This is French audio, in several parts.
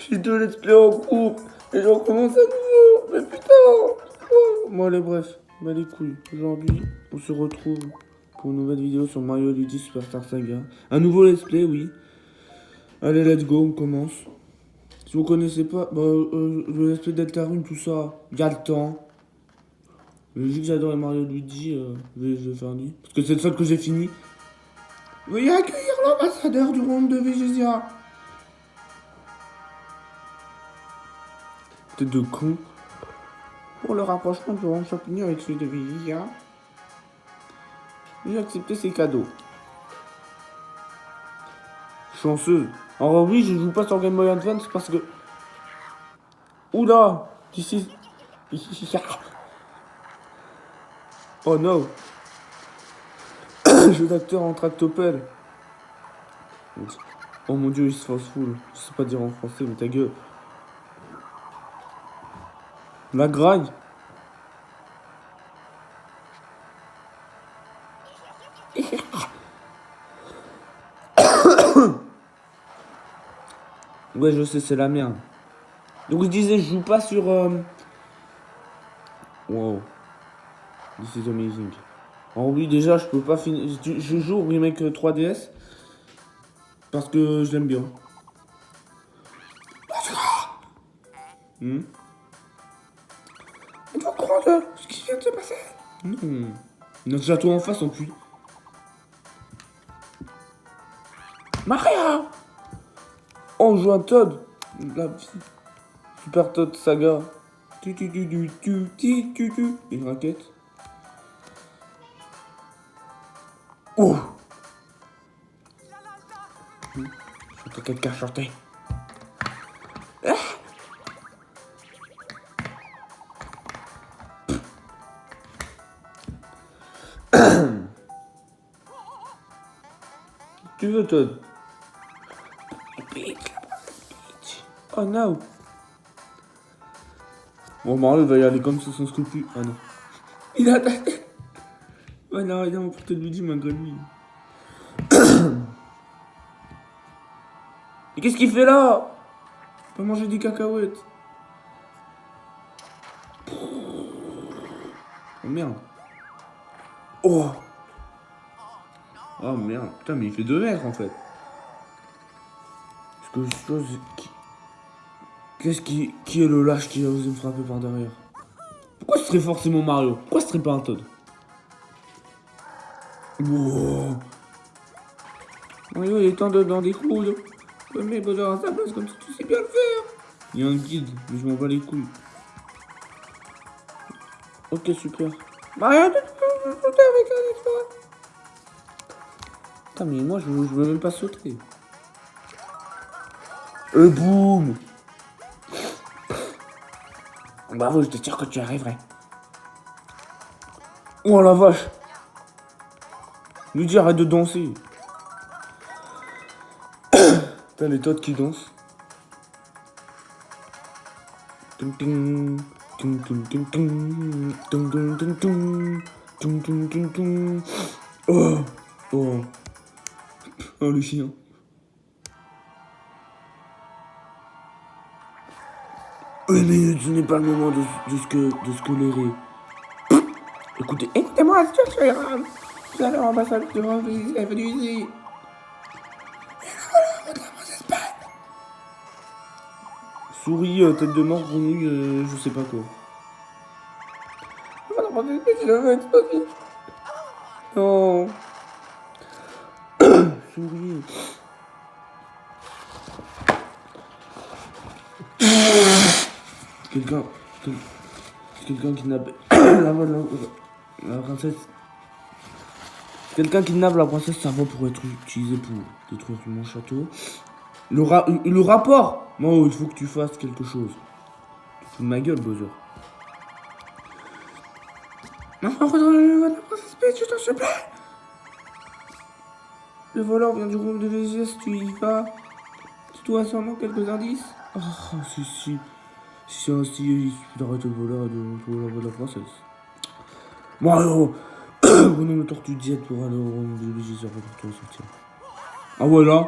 J'ai 2 let's play en cours. Et j'en commence à nouveau. Mais putain. Oh. Bon allez bref, bah les couilles. Aujourd'hui, on se retrouve pour une nouvelle vidéo sur Mario Luigi Superstar Saga. Un nouveau let's play, oui. Allez, let's go, on commence. Si vous connaissez pas, le let's play Deltarune, tout ça, il y a le temps. Vu que j'adore Mario Luigi, je vais faire lui. Parce que c'est le seul que j'ai fini. Veuillez accueillir l'ambassadeur du royaume de Végésia. Tête de con. Pour le rapprochement du royaume champignon avec celui de Végésia, j'ai accepté ses cadeaux. Chanceuse. Alors oui, je joue pas sur Game Boy Advance parce que... Oula, d'ici... Oh no. Jeu d'acteur en tractopelle. Oh mon dieu, il se force full. Je sais pas dire en français, mais ta gueule. La graille. Ouais, je sais, c'est la merde. Donc je disais, je joue pas sur... Wow. This is amazing. Alors oui, déjà, je peux pas finir... Je joue au remake 3DS. Parce que je l'aime bien. Êtes-vous au courant de ce qui vient de se passer? Non. Notre château en face, en plus. Maria! Oh, on joue un Toad. La vie. Super Toad Saga. Une raquette. Oh! J'entends quelqu'un chanter. Tu veux, Toad? Oh no! Bon, Mario va y aller comme ça sans scrupule. Ah non. Il a attaqué! Oh non, il a emporté Luigi malgré lui. Mais qu'est-ce qu'il fait là? Il va manger des cacahuètes. Oh merde. Oh! Oh merde. Putain, mais il fait 2 mètres en fait. Qu'est-ce qui est le lâche qui a osé me frapper par derrière? Pourquoi ce serait forcément Mario? Pourquoi ce serait pas un Toad? Wow. Mario, il est temps de dans des coudes. Mais besoin à sa place comme si tu sais bien le faire. Il y a un guide, mais je m'en bats les couilles. Ok, super. Mario, tu peux sauter avec un exploit. Putain, mais moi, je veux même pas sauter. Et boum! Bravo, je te tire que tu arriverais. Oh la vache! Lui dire arrête de danser. Putain, les Toads qui dansent. Oh! Oh! Oh, le chien. Oui, mais ce n'est pas le moment de scolérer. Écoutez-moi, la situation est grave. Vous allez en ambassade de est venu ici. Souris, tête de mort, grenouille, je sais pas quoi. Non. Souris. Quelqu'un kidnappe la princesse. Quelqu'un kidnappe la princesse Sava pour être utilisé pour détruire mon château. Le rapport. Non, il faut que tu fasses quelque chose. Tu fous de ma gueule, Bowser. Non, la princesse Peach, je t'en supplie. Le voleur vient du royaume de Végésia, tu y vas. Tu dois sûrement quelques indices. Oh, si c'est ainsi, il suffit d'arrêter le voleur et de trouver la voie de la princesse. Mario, prenons le tortue diète pour aller au royaume de Végésia pour te ressortir. Ah voilà.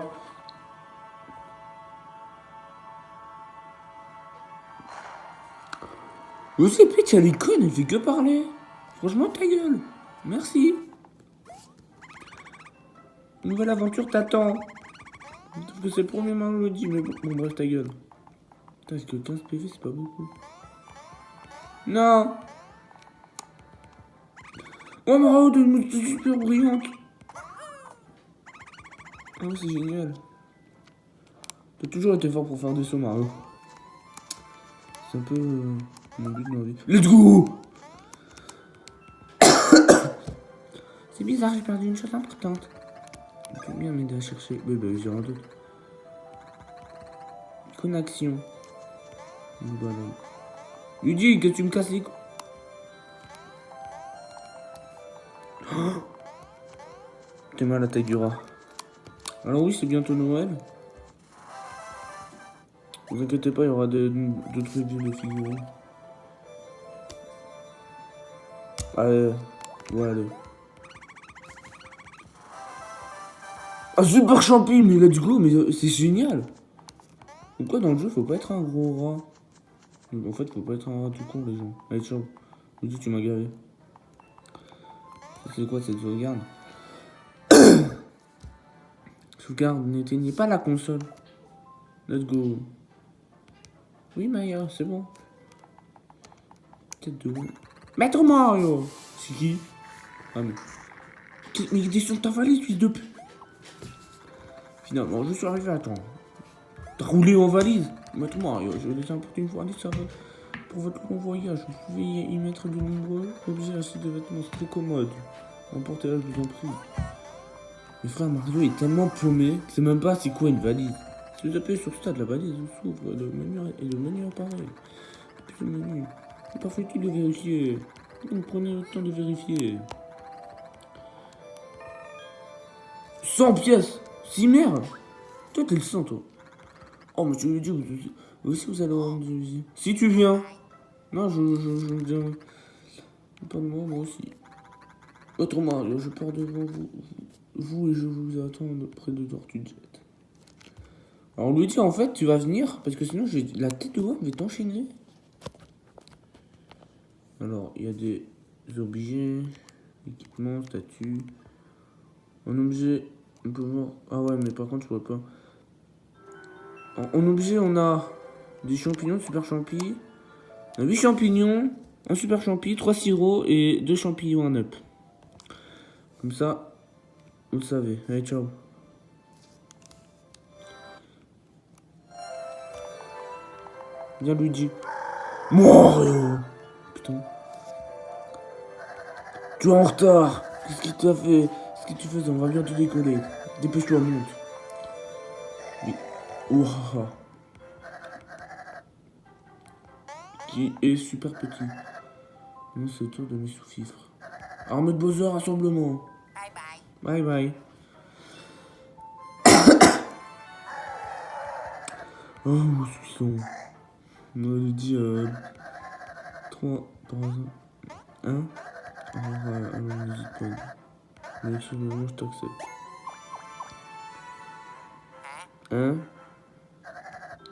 Aussi, Peach, elle est conne, elle fait que parler. Franchement, ta gueule. Merci. Nouvelle aventure t'attend. Parce que c'est le premier Mario Luigi, mais bon, bref, ta gueule. Putain, est-ce que 15 PV, c'est pas beaucoup? Non. Oh, Mario, de super brillante. Oh, c'est génial. T'as toujours été fort pour faire des sauts, Mario. C'est un peu mon but dans la vie. Let's go. C'est bizarre, j'ai perdu une chose importante. Tu peux bien m'aider à chercher. Oui, bah, j'ai un doute. Connexion. Voilà. Luigi, que tu me casses les couilles. Oh, t'es mal à taille du rat. Alors oui, c'est bientôt Noël. Vous inquiétez pas, il y aura d'autres reviews de figurines. Allez, voilà. Ah, super champi, mais let's go, mais c'est génial. Pourquoi dans le jeu, faut pas être un gros rat? En fait, faut pas être un rat tout con, les gens. Allez, ciao. Je dis, tu m'as gavé. C'est quoi cette sauvegarde? Sauvegarde, n'éteignez pas la console. Let's go. Oui, Maya, c'est bon. Tête de roue. Maître Mario. C'est qui? Ah, mais il était sur ta valise, fils de pute. Finalement, je suis arrivé à temps. T'as roulé en valise? Maître Mario, je vais laisser importer une valise pour votre long voyage. Vous pouvez y mettre de nombreux objets ainsi de vêtements. C'est très commode. Emportez-la, je vous en prie. Le frère Mario est tellement paumé que c'est même pas c'est quoi une valise. Si vous appuyez sur Start, la valise s'ouvre. Le menu apparaît. Puis le menu. C'est pas facile de vérifier. Donc prenez le temps de vérifier. 100 pièces. Si merde. Toi t'es le 100 toi. Oh mais je lui dis vous aussi vous allez avoir une visite. Si tu viens. Non je viens. Pas de moi aussi. Autre Mario, je pars devant vous et je vous attends près de Tortue Jet. Alors on lui dit en fait tu vas venir parce que sinon j'ai la tête de homme va t'enchaîner. Alors il y a des objets, équipements, statues. En objet, on peut voir. Ah ouais mais par contre je vois pas. En objet on a des champignons, super champi. On a 8 champignons, un super champi, 3 sirops et 2 champignons en up. Comme ça, vous le savez. Allez ciao. Viens Luigi. Mario. Putain. Tu es en retard. Qu'est-ce qu'il t'a fait? Qu'est-ce que tu fais? On va bientôt décoller. Dépêche-toi, monte. Oui. Ouah. Qui est super petit. Moi, c'est le tour de mes sous-fifres. Armée de Bowser, rassemblement. Bye bye. Bye bye. Oh, où suis-je? On a dit 3 par exemple. 1. Alors, n'hésite pas. Mais si je t'accepte. 1.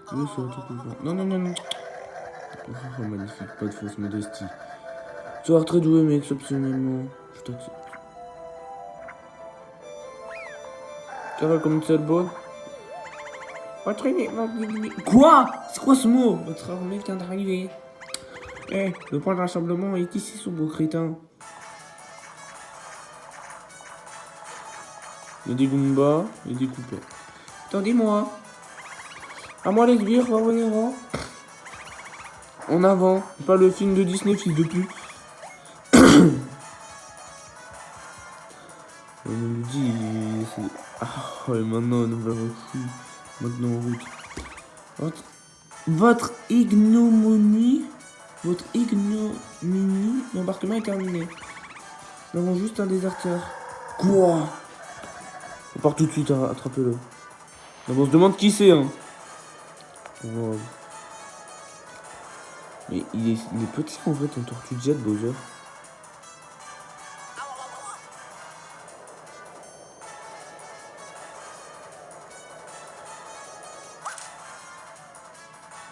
Tu veux sur le truc ou pas? Non, non, non, non. Oh, magnifique, pas de fausse modestie. Tu as très doué, mais exceptionnellement, je t'accepte. Ça va comme une seule bonne? Quoi? C'est quoi ce mot? Votre armée vient d'arriver. Eh, le point de rassemblement est ici, ce beau crétin. Il y a des Goombas et des coupés. Attendez-moi. À moi les sbires, va venir en. En avant. Pas le film de Disney, fils de pute. On nous dit. Ah, ouais, maintenant, on va reçu. Maintenant, en route. Votre ignominie. L'embarquement est terminé. Nous avons juste un déserteur. Quoi? On part tout de suite, attrapez-le. On se demande qui c'est, hein. Wow. Mais il est petit en vrai ton Tortue Jet, Bowser.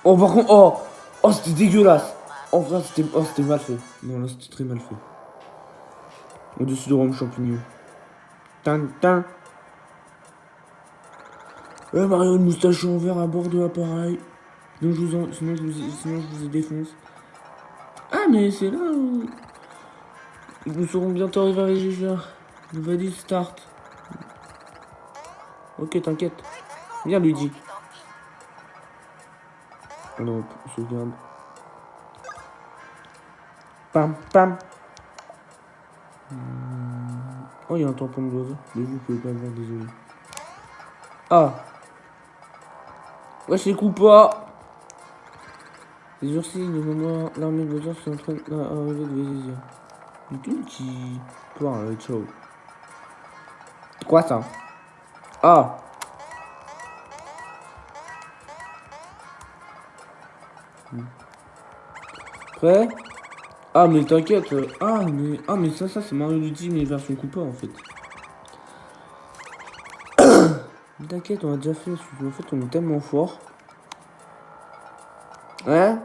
Oh par contre, oh c'était dégueulasse. En vrai, c'était mal fait. Non, là, c'était très mal fait. Au-dessus de Rome champignon. Tin, tin. Mario, une moustache en verre à bord de l'appareil. Sinon, je vous défonce. Ah, mais c'est là où... Nous serons bientôt arrivés à Régisseur. Vas-y, start. Ok, t'inquiète. Viens, Luigi. Alors, on sauvegarde. Pam, pam. Oh, il y a un tampon de l'oiseau. Mais vous pouvez pas le voir, désolé. Ah. Ouais, je les coupe pas. Les jours-ci, le moment, l'armée de Bowser sont en train d'arriver de Vézésia. Du tout, qui... Bon, ciao. Quoi, ça? Ah. Prêt? Ah, mais t'inquiète. mais ça, c'est Mario Luigi, mais version Koopa, en fait. T'inquiète, on a déjà fait. En fait, on est tellement fort. Hein?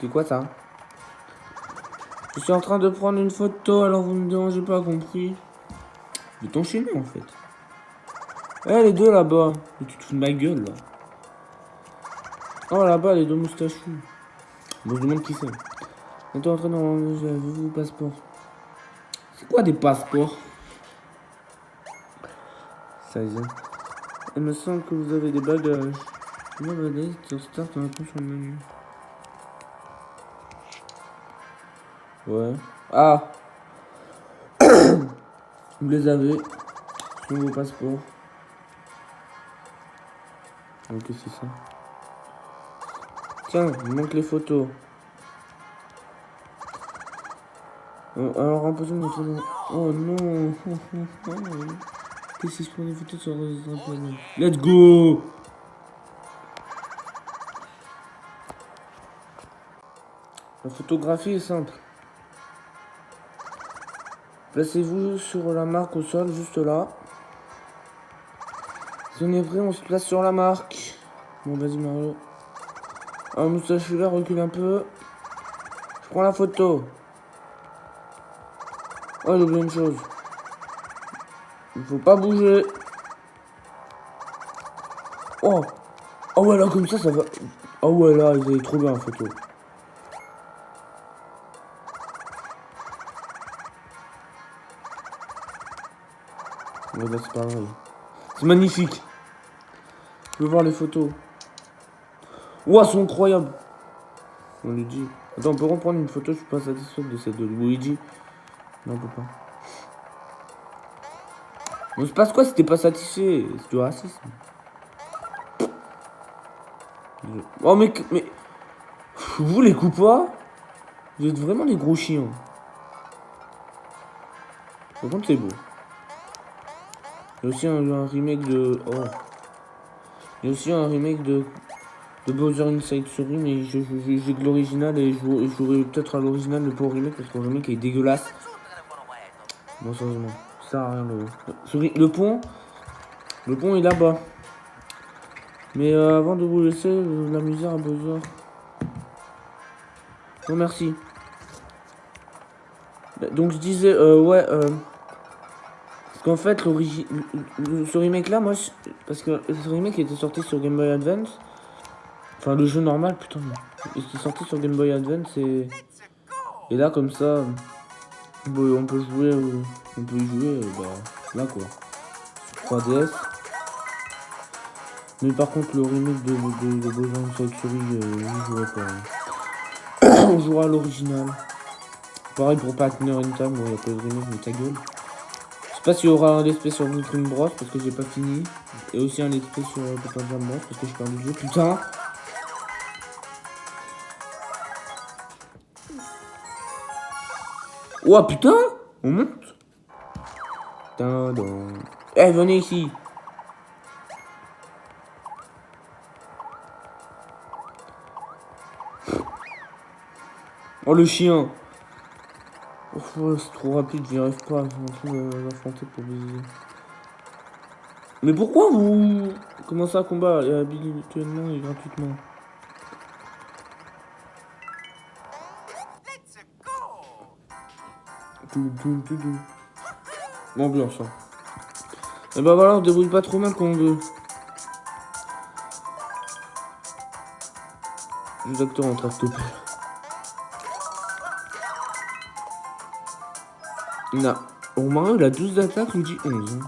C'est quoi, ça? Je suis en train de prendre une photo, alors vous me dérangez pas, compris? Je vais t'enchaîner, en fait. Eh, les deux, là-bas. Mais tu te fous de ma gueule, là. Oh, là-bas, les deux moustachus. Bon, je demande qui c'est. On est en train d'enlever vos passeports. C'est quoi des passeports? Ça y est. Il me semble que vous avez des bagages. Moi, valise, sur start, on attend sur le menu. Ouais. Ah! Vous les avez. Sur vos passeports. Ok, c'est ça. Tiens, il manque les photos. Alors, en posant notre... Oh non! Qu'est-ce qui se prend des photos sur le drapeau? Let's go! La photographie est simple. Placez-vous sur la marque au sol, juste là. Si on est prêt, on se place sur la marque. Bon, vas-y, Mario. Ah, moustache vert, recule un peu. Je prends la photo. Oh, j'ai oublié une chose. Il faut pas bouger. Oh! Oh ouais, là, comme ça va... Oh ouais, là, ils avaient trop bien la photo. Ouais, là, c'est pareil. C'est magnifique. Je veux voir les photos. Ouah, c'est incroyable. On lui dit. Attends, on peut reprendre une photo, je suis pas satisfait de celle de Luigi. Non, on peut pas. On se passe quoi si t'es pas satisfait? C'est du racisme. Oh, mais... Vous, les coupas, vous êtes vraiment des gros chiens. Par contre, c'est beau. Il y a aussi un remake de... Oh. Il y a aussi un remake de Bowser Inside Story, mais j'ai que l'original et je jouerai peut-être à l'original, le pas au remake, parce que le remake est dégueulasse. Bon, sérieusement, ça sert à rien le pont est là-bas. Mais avant de vous laisser, la misère à Bowser. Non, merci. Donc je disais, ouais, parce qu'en fait, ce remake là, moi, parce que ce remake était sorti sur Game Boy Advance. Enfin, le jeu normal, putain, il était sorti sur Game Boy Advance et là, comme ça, on peut jouer, on peut y jouer, bah, là quoi, sur 3DS. Mais par contre, le remake de Bowser Inside Story, je jouerai pas. On jouera à l'original. Pareil pour Partner in Time, bon, il n'y a pas de remake, mais ta gueule. Je sais pas s'il y aura un let's play sur Dream Bros parce que j'ai pas fini. Et aussi un let's play sur Paper Jam Bros parce que je perds du jeu. Putain! Ouah, putain! On monte? Eh, venez ici! Oh, le chien! Oh, c'est trop rapide, j'y arrive pas. Je suis en train de l'affronter pour viser. Mais pourquoi vous commencez à combattre habituellement et gratuitement? Ambiance. Hein. Et bah voilà, on se débrouille pas trop mal quand on veut. Les acteurs en train de stopper. Romario, il a 12 d'attaque, Luigi 11. Hein.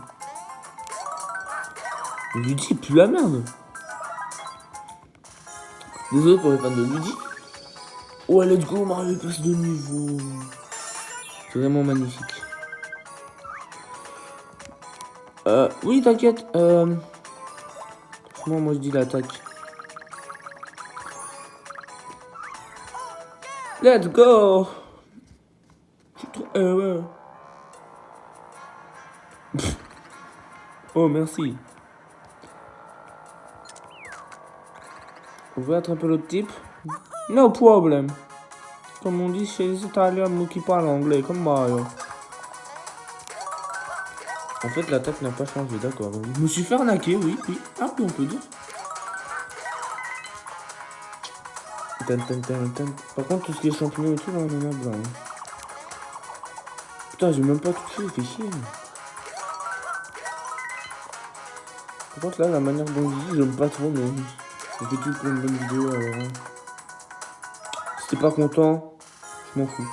Luigi pue la merde. Désolé pour les fans de Luigi. Ouais, let's go, Mario passe de niveau. C'est vraiment magnifique. Oui, t'inquiète. Franchement, moi je dis l'attaque. Let's go. Je suis trop heureux. Oh, merci. On veut attraper l'autre type. No problem. Comme on dit chez les Italiens, nous qui parlent anglais, comme Mario. En fait, l'attaque n'a pas changé, d'accord. Je me suis fait arnaquer, oui. Ah, oui, on peut dire. Par contre, tout ce qui est champignons et tout, là, on en a blanc. Hein. Putain, j'ai même pas tout fait, il fait chier. Par contre, là, la manière dont je dis, j'aime pas trop, mais on fait tout pour une bonne vidéo, alors. Hein. Si t'es pas content, je m'en fous.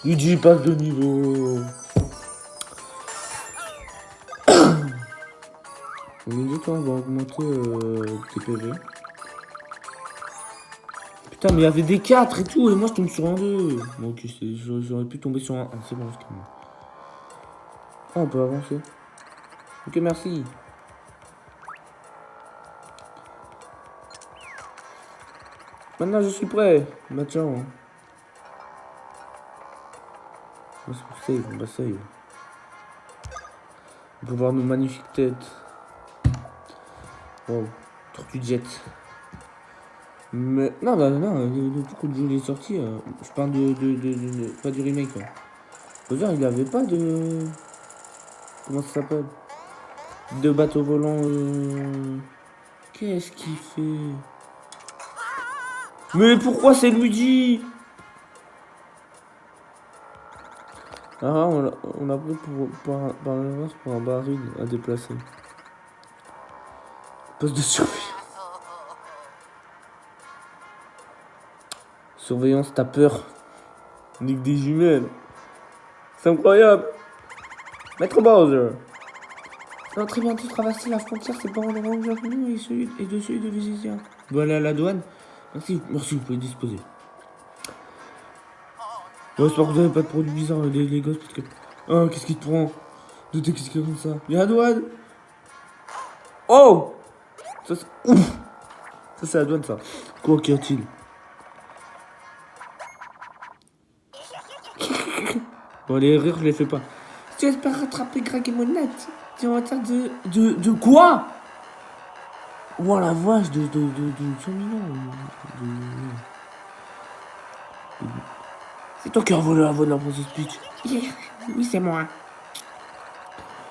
Luigi passe de niveau. On nous dit qu'on va augmenter tes PV. Putain, mais il y avait des 4 et tout, et moi je tombe sur un 2. Bon, ok, j'aurais pu tomber sur un 1. C'est bon, c'est bon. Ah, on peut avancer. Ok, merci. Maintenant, je suis prêt. Bah, tiens. On va save, on va save. On peut voir nos magnifiques têtes. Wow, Tortue Jet. Mais non, le coup de jeu il est sorti. Je parle pas du remake. Hein. Faut dire, il avait pas de. Comment ça s'appelle? De bateau volant. Qu'est-ce qu'il fait? Mais pourquoi c'est Luigi? Ah, on a pris par l'avance pour un baril à déplacer. Poste de surveillance. Surveillance, t'as peur. Ligue des jumelles. C'est incroyable. Maître Bowser. Non, très bientôt traverser la frontière, c'est pas un endroit où nous et de celui de Végétien. Voilà la douane. Merci, vous pouvez disposer. Ouais, j'espère que vous avez pas de produits bizarres, les gosses, parce que. Oh, qu'est-ce qui te prend? De qu'est-ce qui est comme ça? Il y a la douane. Oh! Ça, c'est. Ouf! Ça, c'est la douane, ça. Quoi qu'y a-t-il? Bon, les rires, je les fais pas. Si tu espères rattraper Greg et Monette, tu es en train de quoi? Oh la vache, de 100 millions. C'est toi qui as volé la voix de la princesse Peach. Oui, c'est moi.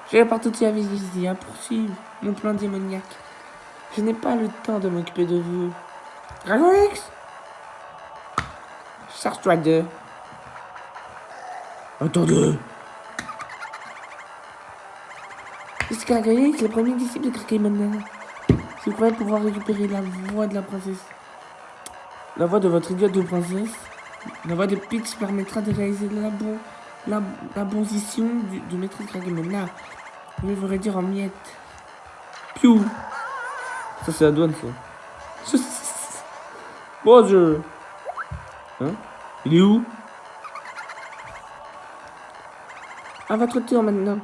Je vais partout à visiter, à poursuivre mon plan démoniaque. Je n'ai pas le temps de m'occuper de vous. Dragon X, charge-toi de. Attendez. Jusqu'à Dragon X, le premier disciple de Krakemon. Je croyais pouvoir récupérer la voix de la princesse. La voix de votre idiote de princesse. La voix de Peach permettra de réaliser la position du maître Krakemon. Là, je vais vous réduire en miettes. Piou. Ça, c'est la douane, ça. Bonjour. Hein? Il est où? À votre tour maintenant.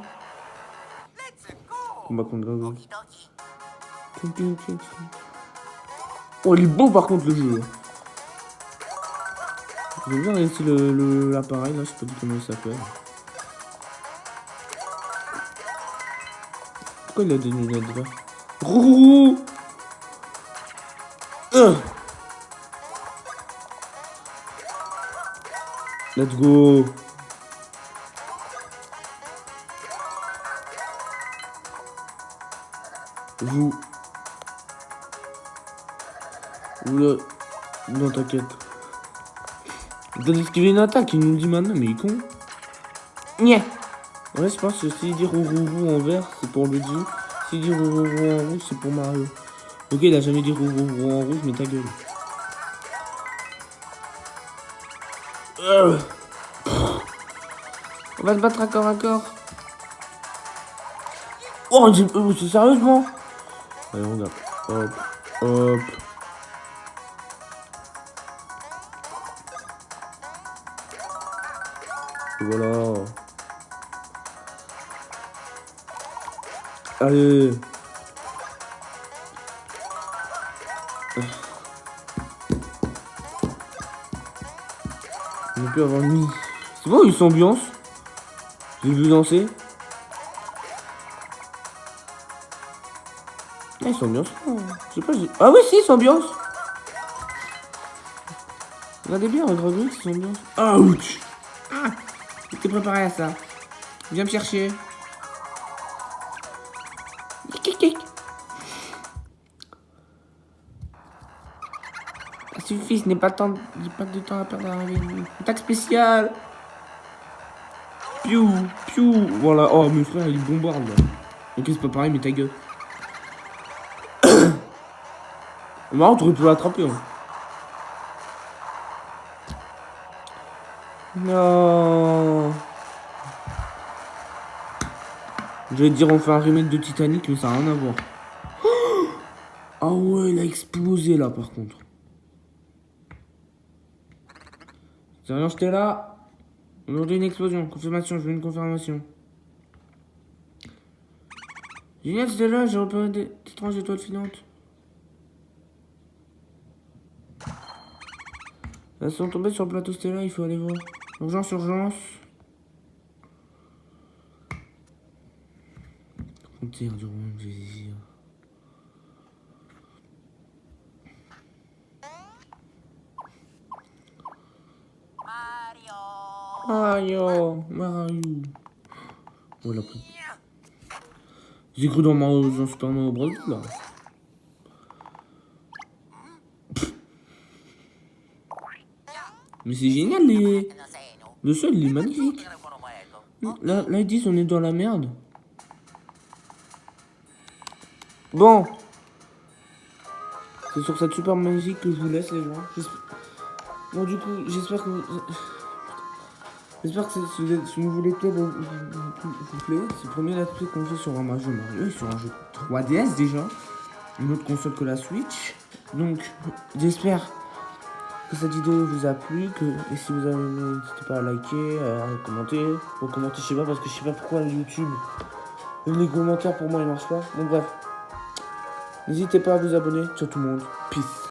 Combat contre Dragon. Oh, il est beau par contre le jeu. Je vais bien laisser l'appareil là, je sais pas du comment il s'appelle. Pourquoi il a des lunettes là? Roux. Let's go. Vous le... Non, t'inquiète. Il t'a esquivé une attaque, il nous le dit maintenant, mais il est con. Nya. Ouais, je pense que s'il dit roux en vert, c'est pour Luigi. S'il dit roux en rouge, c'est pour Mario. Ok, il a jamais dit roux en rouge, mais ta gueule. On va se battre à corps. Oh, c'est sérieusement? Allez, regarde. Hop. Voilà. Allez. On peut avoir mis. C'est bon, ils s'ambiance. J'ai vu danser. Ah, ils s'ambiance. Je sais pas. Ah oui, si, ils s'ambiance. Regardez bien, regardez, ils s'ambiance. Ouch. Ah, j'étais préparé à ça. Viens me chercher. Ça suffit, ce n'est pas, pas de temps à perdre avec vous. Attaque spéciale. Piou. Voilà. Oh, mes frères, ils bombardent là. Ok, c'est pas pareil, mais ta gueule. Marrant, t'aurais pu l'attraper. Hein. Non. Je vais te dire, on fait un remake de Titanic, mais ça n'a rien à voir. Ah ouais, il a explosé là, par contre. C'est rien, j'étais là. Aujourd'hui, une explosion. Confirmation, je veux une confirmation. Génial, c'était là, j'ai repéré des étranges étoiles filantes. Elles sont tombées sur le plateau stellaire, il faut aller voir. Urgence. Frontière du royaume du désir. Mario. Voilà. J'ai cru dans Super Mario Bros. Là. Mais c'est génial, le sol, il est magnifique. Là, ils disent on est dans la merde. Bon. C'est sur cette super magique que je vous laisse, les gens. Bon, du coup, j'espère que... J'espère que ce nouveau let's play vous plaît. C'est le premier let's play qu'on fait sur un jeu Mario, sur un jeu 3DS déjà. Une autre console que la Switch. Donc, j'espère que cette vidéo vous a plu. Et si vous avez aimé, n'hésitez pas à liker, à commenter. Pour commenter, je sais pas, parce que je sais pas pourquoi YouTube, les commentaires pour moi ils marchent pas. Donc bref, n'hésitez pas à vous abonner. Ciao tout le monde. Peace.